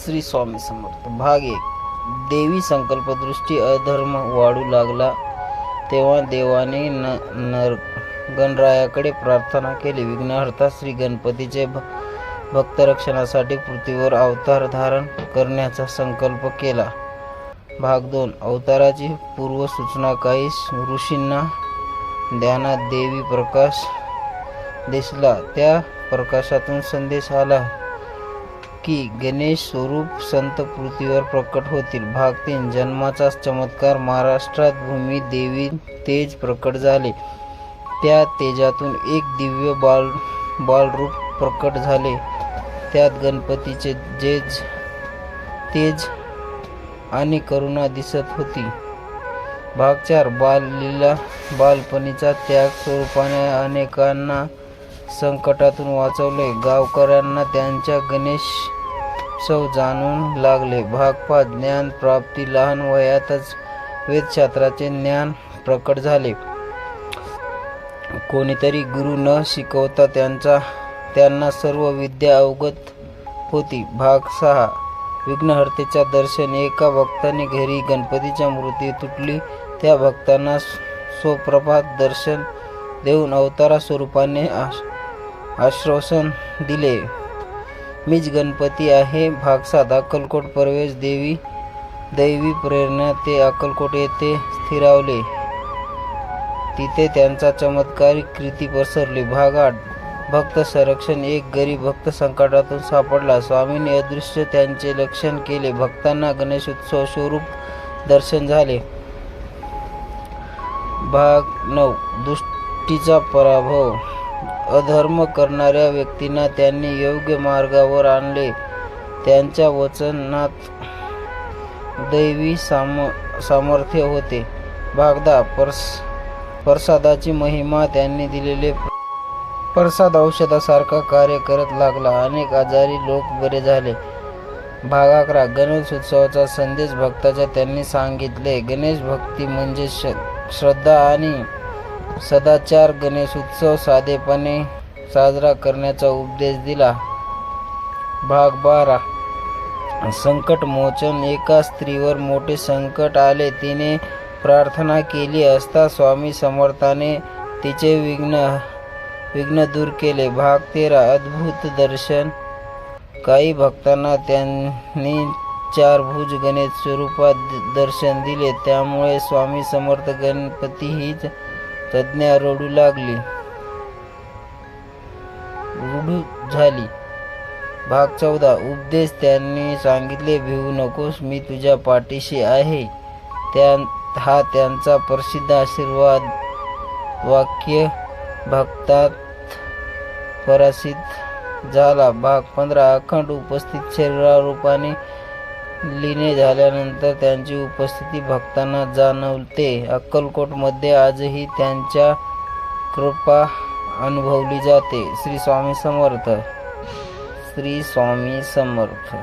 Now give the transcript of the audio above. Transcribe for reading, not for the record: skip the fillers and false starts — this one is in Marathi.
श्री स्वामी समर्थ. भाग 1. देवी संकल्पदृष्टी अधर्म वाढू लागला तेव्हा देवाने गणरायाकडे प्रार्थना केली. विघ्नहर्ता श्री गणपतीचे भक्तरक्षणासाठी पृथ्वीवर अवतार धारण करण्याचा संकल्प केला. भाग 2. अवताराची पूर्वसूचना. काही ऋषींना ध्यानात देवी प्रकाश दिसला. त्या प्रकाशातून संदेश आला की गणेश स्वरूप संत पृथ्वीवर प्रकट होतील. भाग 3. जन्माचा चमत्कार. महाराष्ट्रात भूमी देवी तेज प्रकट झाले. त्या तेजातून एक दिव्य बालरूप प्रकट झाले. त्यात गणपतीचे तेज आणि करुणा दिसत होती. भाग 4. बाललीला. बालपणीचा त्याग स्वरूपाने अनेकांना संकटातून वाचवले. गावकऱ्यांना त्यांच्या गणेशोत्सव जाणून लागले. भाग 5. ज्ञान प्राप्ती. लहान वयातच वेदशास्त्राचे ज्ञान प्रकट झाले. कोणीतरी गुरु न शिकवता त्यांना सर्व विद्या अवगत होती. भाग 6. विघ्नहर्तेच्या दर्शन. एका भक्ताने घरी गणपतीची मूर्ती तुटली. त्या भक्तांना स्वप्रभात दर्शन देऊन अवतार स्वरूपाने आश्वासन दिले, मीच गणपती आहे. भाग 7. अक्कलकोट प्रवेश. दैवी प्रेरणा ते अक्कलकोट येथे स्थिरावले. तिथे त्यांचा चमत्कारिक कीर्ती पसरली. भाग 8. भक्त संरक्षण. एक गरीब भक्त संकटातून सापडला. स्वामींनी अदृश्य त्याचे रक्षण केले. भक्तांना गणेशोत्सव स्वरूप दर्शन झाले. भाग 9. दुष्टीचा पराभव. अधर्म करणाऱ्या व्यक्तींना त्यांनी योग्य मार्गावर आणले. त्यांच्या वचनात दैवी सामर्थ्य होते. भाग 10. प्रसादाची महिमा. त्यांनी दिलेले प्रसाद औषधासारखा कार्य करत लागला. अनेक आजारी लोक बरे झाले. भाग 11. गणेशोत्सवाचा संदेश. भक्ताच्या त्यांनी सांगितले. गणेश भक्ती म्हणजे श्रद्धा आणि सदाचार. गणेशोत्सव साधेपणे साजरा करण्याचा उपदेश दिला. भाग 12. संकट मोचन. एका स्त्रीवर मोठे संकट आले. तिने प्रार्थना केली असता स्वामी समर्थाने तिचे विघ्न दूर केले. भाग 13. अद्भुत दर्शन. काही भक्तांना त्यांनी 4 भुज गणेश स्वरूपात दर्शन दिले. त्यामुळे स्वामी समर्थ गणपती ही संज्ञा रडू झाली. भाग 14. उपदेश. त्यांनी सांगितले, भिवू नकोस, मी तुझ्या पाठीशी आहे. हा त्यांचा प्रसिद्ध आशीर्वाद वाक्य भक्तात प्रसिद्ध झाला. भाग 15. अखंड उपस्थित. शरीरारूपाने लीन झाल्यानंतर त्यांची उपस्थिती भक्तांना जाणवते. अक्कलकोटमध्ये आजही त्यांच्या कृपा अनुभवली जाते. श्री स्वामी समर्थ. श्री स्वामी समर्थ.